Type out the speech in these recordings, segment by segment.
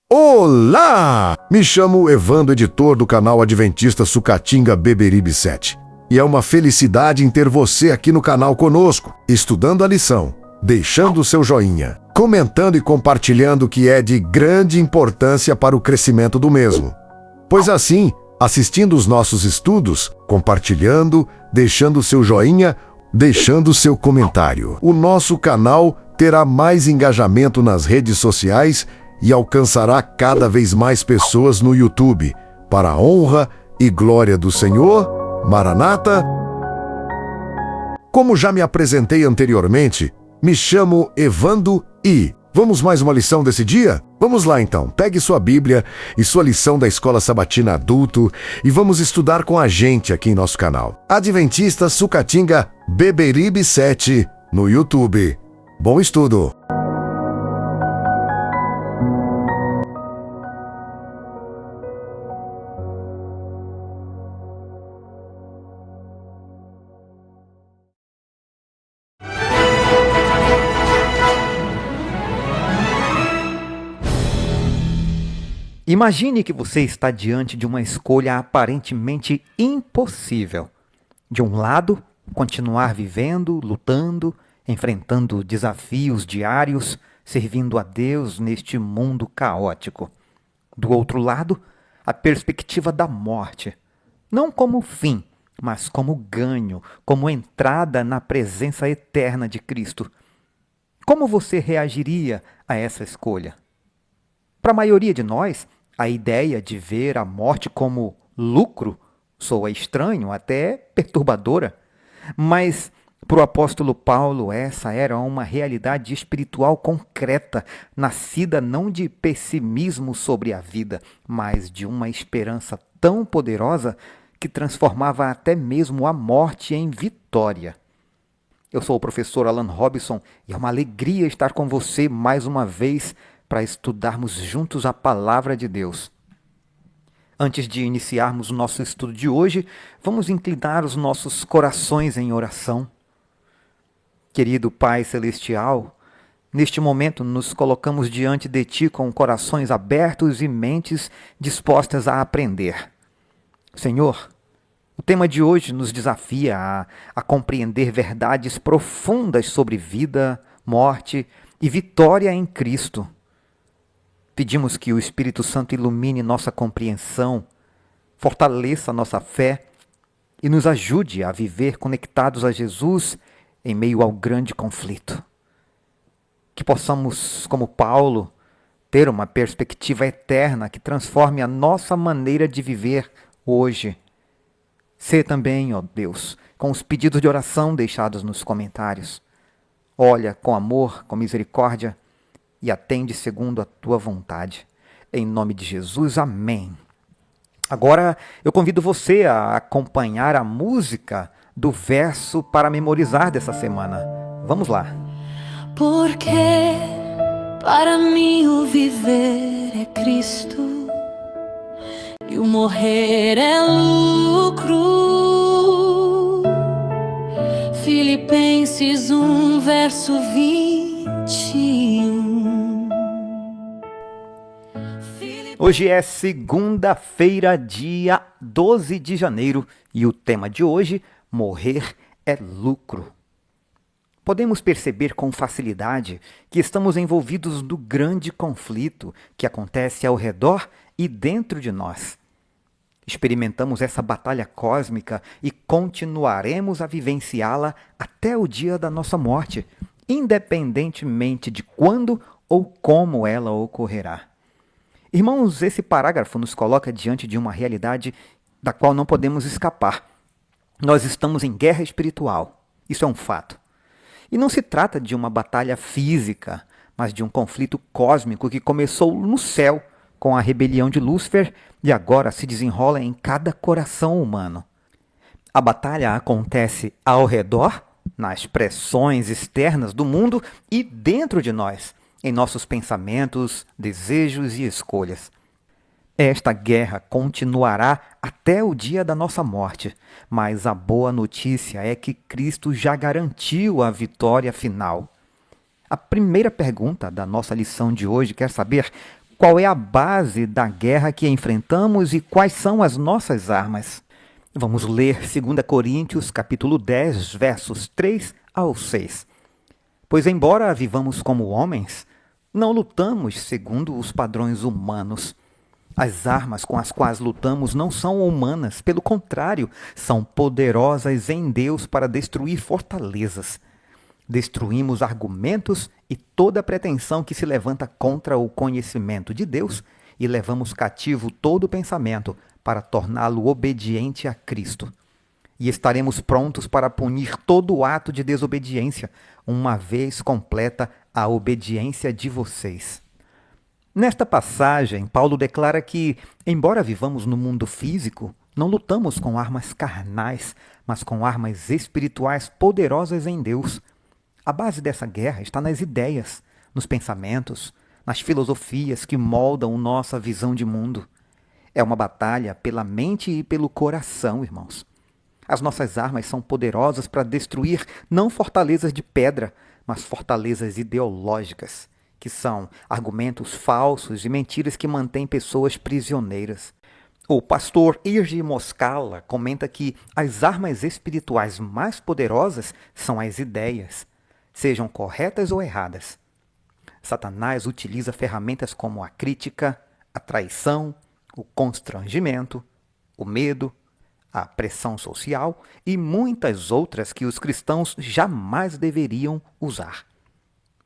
Olá! Me chamo Evandro, editor do canal Adventista Sucatinga Beberibe 7. E é uma felicidade em ter você aqui no canal conosco, estudando a lição, deixando o seu joinha, comentando e compartilhando, que é de grande importância para o crescimento do mesmo. Pois assim, assistindo os nossos estudos, compartilhando, deixando o seu joinha, deixando o seu comentário, o nosso canal terá mais engajamento nas redes sociais e alcançará cada vez mais pessoas no YouTube, para a honra e glória do Senhor. Maranata! Como já me apresentei anteriormente, me chamo Evandro e vamos mais uma lição desse dia? Vamos lá então, pegue sua Bíblia e sua lição da Escola Sabatina Adulto e vamos estudar com a gente aqui em nosso canal Adventista Sucatinga Beberibe 7 no YouTube. Bom estudo! Imagine que você está diante de uma escolha aparentemente impossível. De um lado, continuar vivendo, lutando, enfrentando desafios diários, servindo a Deus neste mundo caótico. Do outro lado, a perspectiva da morte, não como fim, mas como ganho, como entrada na presença eterna de Cristo. Como você reagiria a essa escolha? Para a maioria de nós, a ideia de ver a morte como lucro soa estranho, até perturbadora. Mas, para o apóstolo Paulo, essa era uma realidade espiritual concreta, nascida não de pessimismo sobre a vida, mas de uma esperança tão poderosa que transformava até mesmo a morte em vitória. Eu sou o professor Alan Robson e é uma alegria estar com você mais uma vez para estudarmos juntos a Palavra de Deus. Antes de iniciarmos o nosso estudo de hoje, vamos inclinar os nossos corações em oração. Querido Pai Celestial, neste momento nos colocamos diante de Ti com corações abertos e mentes dispostas a aprender. Senhor, o tema de hoje nos desafia a compreender verdades profundas sobre vida, morte e vitória em Cristo. Pedimos que o Espírito Santo ilumine nossa compreensão, fortaleça nossa fé e nos ajude a viver conectados a Jesus em meio ao grande conflito. Que possamos, como Paulo, ter uma perspectiva eterna que transforme a nossa maneira de viver hoje. Sê também, ó Deus, com os pedidos de oração deixados nos comentários. Olha com amor, com misericórdia, e atende segundo a tua vontade. Em nome de Jesus, amém. Agora eu convido você a acompanhar a música do verso para memorizar dessa semana. Vamos lá. Porque para mim o viver é Cristo e o morrer é lucro. Filipenses 1, verso 21. Hoje é segunda-feira, dia 12 de janeiro, e o tema de hoje, morrer é lucro. Podemos perceber com facilidade que estamos envolvidos no grande conflito que acontece ao redor e dentro de nós. Experimentamos essa batalha cósmica e continuaremos a vivenciá-la até o dia da nossa morte, independentemente de quando ou como ela ocorrerá. Irmãos, esse parágrafo nos coloca diante de uma realidade da qual não podemos escapar. Nós estamos em guerra espiritual. Isso é um fato. E não se trata de uma batalha física, mas de um conflito cósmico que começou no céu com a rebelião de Lúcifer e agora se desenrola em cada coração humano. A batalha acontece ao redor, nas pressões externas do mundo e dentro de nós, em nossos pensamentos, desejos e escolhas. Esta guerra continuará até o dia da nossa morte, mas a boa notícia é que Cristo já garantiu a vitória final. A primeira pergunta da nossa lição de hoje quer saber qual é a base da guerra que enfrentamos e quais são as nossas armas. Vamos ler 2 Coríntios, capítulo 10, versos 3 ao 6. Pois embora vivamos como homens, não lutamos segundo os padrões humanos. As armas com as quais lutamos não são humanas, pelo contrário, são poderosas em Deus para destruir fortalezas. Destruímos argumentos e toda pretensão que se levanta contra o conhecimento de Deus e levamos cativo todo pensamento para torná-lo obediente a Cristo. E estaremos prontos para punir todo ato de desobediência, uma vez completa a obediência de vocês. Nesta passagem, Paulo declara que, embora vivamos no mundo físico, não lutamos com armas carnais, mas com armas espirituais poderosas em Deus. A base dessa guerra está nas ideias, nos pensamentos, nas filosofias que moldam nossa visão de mundo. É uma batalha pela mente e pelo coração, irmãos. As nossas armas são poderosas para destruir não fortalezas de pedra, mas fortalezas ideológicas, que são argumentos falsos e mentiras que mantêm pessoas prisioneiras. O pastor Irgi Moscala comenta que as armas espirituais mais poderosas são as ideias, sejam corretas ou erradas. Satanás utiliza ferramentas como a crítica, a traição, o constrangimento, o medo, a pressão social e muitas outras que os cristãos jamais deveriam usar.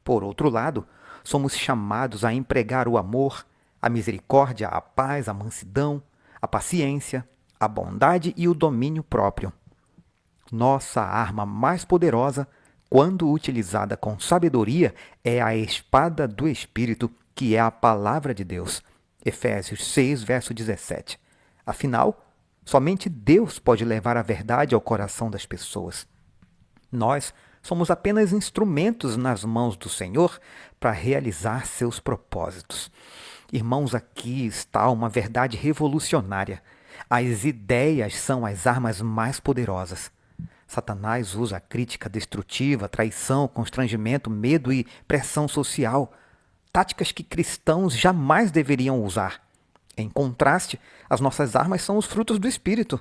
Por outro lado, somos chamados a empregar o amor, a misericórdia, a paz, a mansidão, a paciência, a bondade e o domínio próprio. Nossa arma mais poderosa, quando utilizada com sabedoria, é a espada do Espírito, que é a palavra de Deus. Efésios 6, verso 17. Afinal, somente Deus pode levar a verdade ao coração das pessoas. Nós somos apenas instrumentos nas mãos do Senhor para realizar seus propósitos. Irmãos, aqui está uma verdade revolucionária. As ideias são as armas mais poderosas. Satanás usa a crítica destrutiva, traição, constrangimento, medo e pressão social. Táticas que cristãos jamais deveriam usar. Em contraste, as nossas armas são os frutos do Espírito.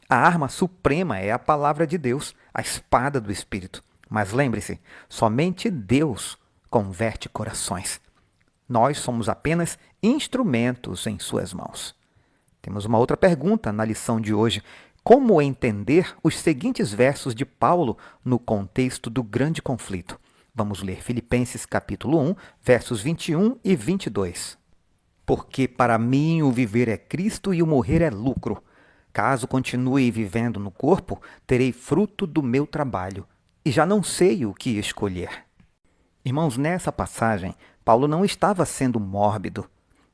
A arma suprema é a palavra de Deus, a espada do Espírito. Mas lembre-se, somente Deus converte corações. Nós somos apenas instrumentos em suas mãos. Temos uma outra pergunta na lição de hoje. Como entender os seguintes versos de Paulo no contexto do grande conflito? Vamos ler Filipenses capítulo 1, versos 21 e 22. Porque para mim o viver é Cristo e o morrer é lucro. Caso continue vivendo no corpo, terei fruto do meu trabalho, e já não sei o que escolher. Irmãos, nessa passagem, Paulo não estava sendo mórbido.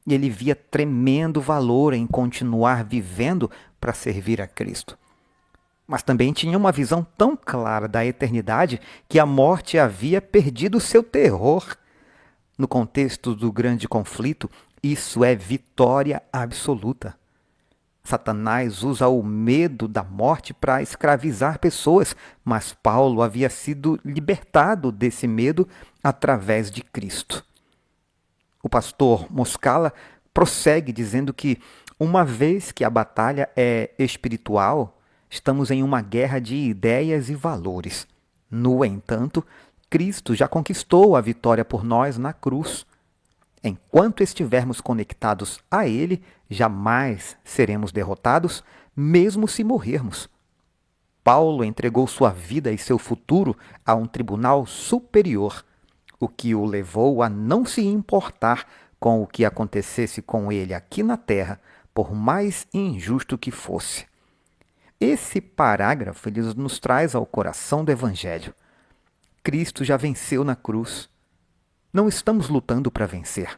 Ele via tremendo valor em continuar vivendo para servir a Cristo. Mas também tinha uma visão tão clara da eternidade que a morte havia perdido seu terror. No contexto do grande conflito, isso é vitória absoluta. Satanás usa o medo da morte para escravizar pessoas, mas Paulo havia sido libertado desse medo através de Cristo. O pastor Moscala prossegue dizendo que, uma vez que a batalha é espiritual, estamos em uma guerra de ideias e valores. No entanto, Cristo já conquistou a vitória por nós na cruz. Enquanto estivermos conectados a Ele, jamais seremos derrotados, mesmo se morrermos. Paulo entregou sua vida e seu futuro a um tribunal superior, o que o levou a não se importar com o que acontecesse com ele aqui na terra, por mais injusto que fosse. Esse parágrafo ele nos traz ao coração do Evangelho. Cristo já venceu na cruz. Não estamos lutando para vencer.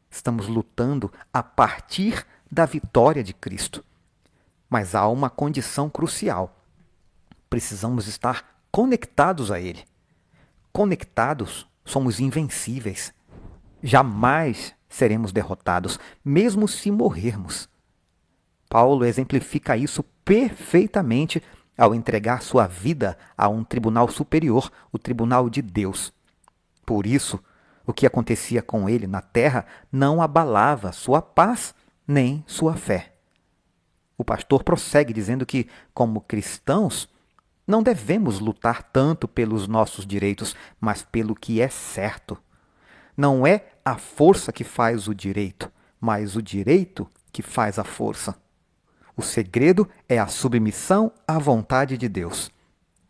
Estamos lutando a partir da vitória de Cristo. Mas há uma condição crucial. Precisamos estar conectados a Ele. Conectados, somos invencíveis. Jamais seremos derrotados, mesmo se morrermos. Paulo exemplifica isso perfeitamente ao entregar sua vida a um tribunal superior, o tribunal de Deus. Por isso, O que acontecia com ele na terra não abalava sua paz nem sua fé. O pastor prossegue dizendo que, como cristãos, não devemos lutar tanto pelos nossos direitos, mas pelo que é certo. Não é a força que faz o direito, mas o direito que faz a força. O segredo é a submissão à vontade de Deus.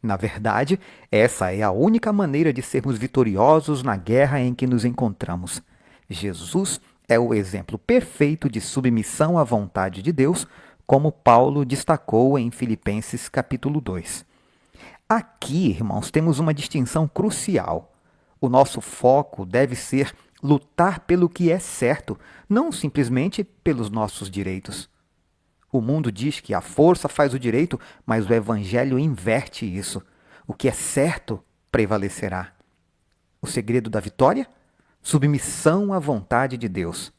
Na verdade, essa é a única maneira de sermos vitoriosos na guerra em que nos encontramos. Jesus é o exemplo perfeito de submissão à vontade de Deus, como Paulo destacou em Filipenses capítulo 2. Aqui, irmãos, temos uma distinção crucial. O nosso foco deve ser lutar pelo que é certo, não simplesmente pelos nossos direitos. O mundo diz que a força faz o direito, mas o Evangelho inverte isso. O que é certo prevalecerá. O segredo da vitória? Submissão à vontade de Deus.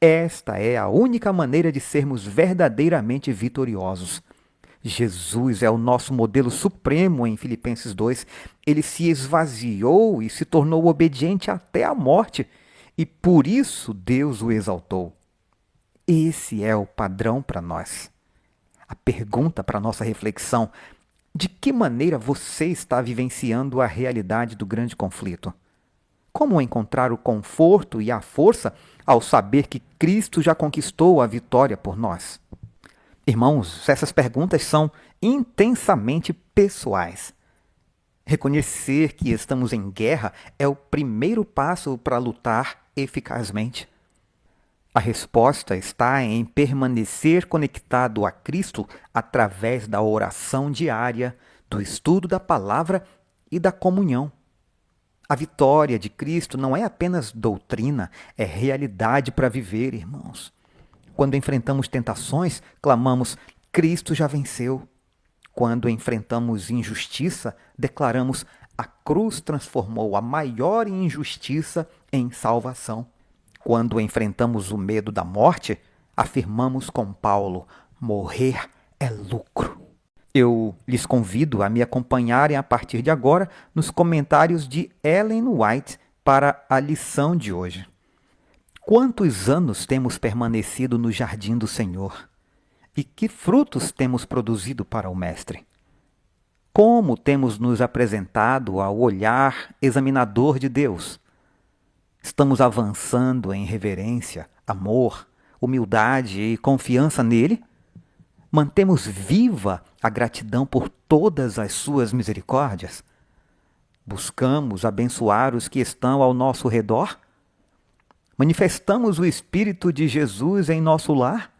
Esta é a única maneira de sermos verdadeiramente vitoriosos. Jesus é o nosso modelo supremo em Filipenses 2. Ele se esvaziou e se tornou obediente até a morte, e por isso Deus o exaltou. Esse é o padrão para nós. A pergunta para nossa reflexão: de que maneira você está vivenciando a realidade do grande conflito? Como encontrar o conforto e a força ao saber que Cristo já conquistou a vitória por nós? Irmãos, essas perguntas são intensamente pessoais. Reconhecer que estamos em guerra é o primeiro passo para lutar eficazmente. A resposta está em permanecer conectado a Cristo através da oração diária, do estudo da palavra e da comunhão. A vitória de Cristo não é apenas doutrina, é realidade para viver, irmãos. Quando enfrentamos tentações, clamamos: Cristo já venceu. Quando enfrentamos injustiça, declaramos: a cruz transformou a maior injustiça em salvação. Quando enfrentamos o medo da morte, afirmamos com Paulo: morrer é lucro. Eu lhes convido a me acompanharem a partir de agora nos comentários de Ellen White para a lição de hoje. Quantos anos temos permanecido no jardim do Senhor? E que frutos temos produzido para o Mestre? Como temos nos apresentado ao olhar examinador de Deus? Estamos avançando em reverência, amor, humildade e confiança nele? Mantemos viva a gratidão por todas as suas misericórdias? Buscamos abençoar os que estão ao nosso redor? Manifestamos o Espírito de Jesus em nosso lar?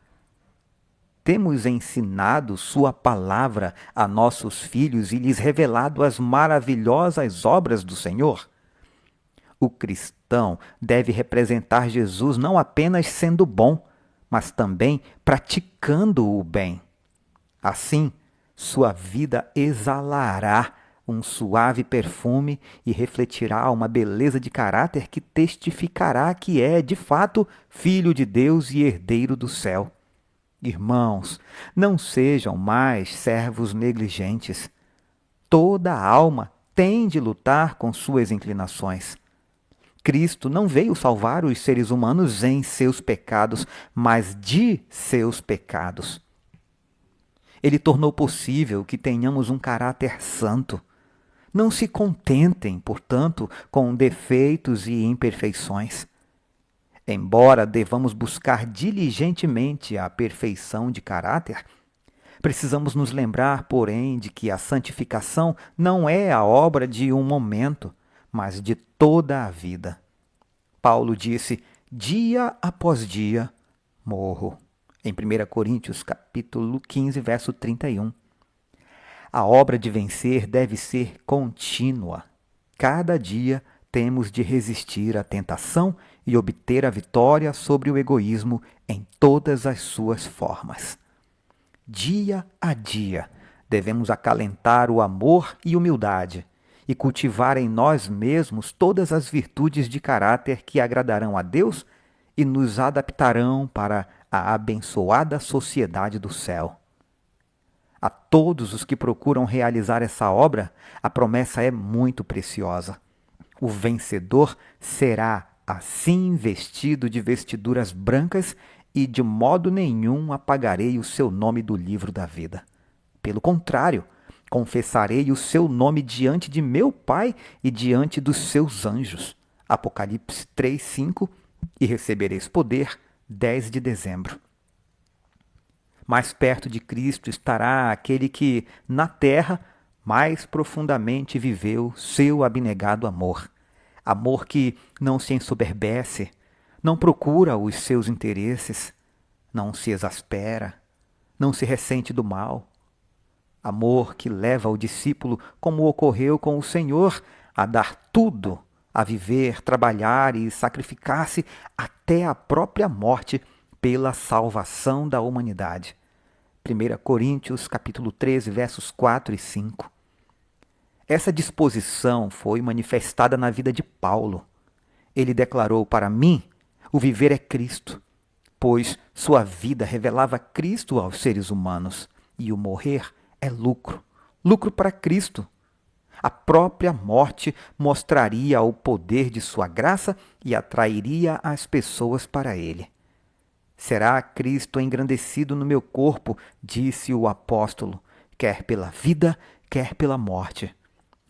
Temos ensinado sua palavra a nossos filhos e lhes revelado as maravilhosas obras do Senhor? O cristão deve representar Jesus não apenas sendo bom, mas também praticando o bem. Assim, sua vida exalará um suave perfume e refletirá uma beleza de caráter que testificará que é, de fato, filho de Deus e herdeiro do céu. Irmãos, não sejam mais servos negligentes. Toda alma tem de lutar com suas inclinações. Cristo não veio salvar os seres humanos em seus pecados, mas de seus pecados. Ele tornou possível que tenhamos um caráter santo. Não se contentem, portanto, com defeitos e imperfeições. Embora devamos buscar diligentemente a perfeição de caráter, precisamos nos lembrar, porém, de que a santificação não é a obra de um momento, mas de toda a vida. Paulo disse: dia após dia morro. Em 1 Coríntios capítulo 15, verso 31. A obra de vencer deve ser contínua. Cada dia temos de resistir à tentação e obter a vitória sobre o egoísmo em todas as suas formas. Dia a dia, devemos acalentar o amor e humildade e cultivar em nós mesmos todas as virtudes de caráter que agradarão a Deus e nos adaptarão para a abençoada sociedade do céu. A todos os que procuram realizar essa obra, a promessa é muito preciosa. O vencedor será assim vestido de vestiduras brancas e de modo nenhum apagarei o seu nome do livro da vida. Pelo contrário, confessarei o seu nome diante de meu Pai e diante dos seus anjos. Apocalipse 3:5 e recebereis poder 10 de dezembro. Mais perto de Cristo estará aquele que, na terra, mais profundamente viveu seu abnegado amor. Amor que não se ensoberbece, não procura os seus interesses, não se exaspera, não se ressente do mal. Amor que leva o discípulo, como ocorreu com o Senhor, a dar tudo, a viver, trabalhar e sacrificar-se até a própria morte pela salvação da humanidade. 1 Coríntios capítulo 13, versos 4 e 5. Essa disposição foi manifestada na vida de Paulo. Ele declarou: para mim, o viver é Cristo, pois sua vida revelava Cristo aos seres humanos, e o morrer é lucro, lucro para Cristo. A própria morte mostraria o poder de sua graça e atrairia as pessoas para ele. Será Cristo engrandecido no meu corpo, disse o apóstolo, quer pela vida, quer pela morte.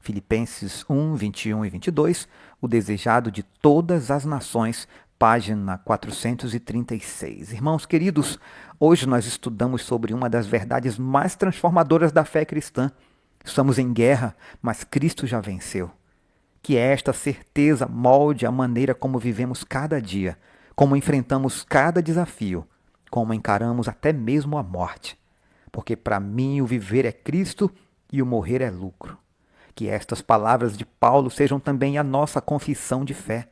Filipenses 1, 21 e 22, o desejado de todas as nações, página 436. Irmãos queridos, hoje nós estudamos sobre uma das verdades mais transformadoras da fé cristã. Estamos em guerra, mas Cristo já venceu. Que esta certeza molde a maneira como vivemos cada dia, como enfrentamos cada desafio, como encaramos até mesmo a morte. Porque para mim o viver é Cristo e o morrer é lucro. Que estas palavras de Paulo sejam também a nossa confissão de fé.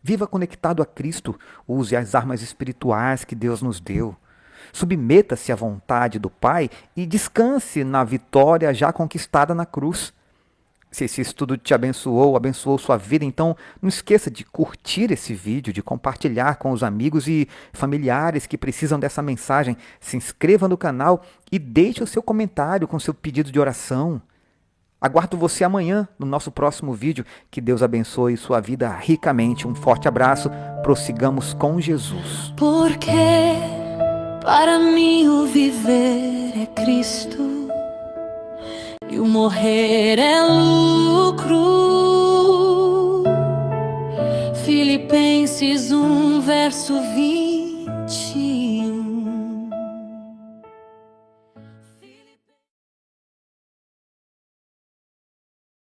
Viva conectado a Cristo, use as armas espirituais que Deus nos deu. Submeta-se à vontade do Pai e descanse na vitória já conquistada na cruz. Se esse estudo te abençoou sua vida, então não esqueça de curtir esse vídeo, de compartilhar com os amigos e familiares que precisam dessa mensagem. Se inscreva no canal e deixe o seu comentário com seu pedido de oração. Aguardo você amanhã no nosso próximo vídeo. Que Deus abençoe sua vida ricamente. Um forte abraço. Prossigamos com Jesus. Porque para mim o viver é Cristo e o morrer é lucro. Filipenses 1, verso 20.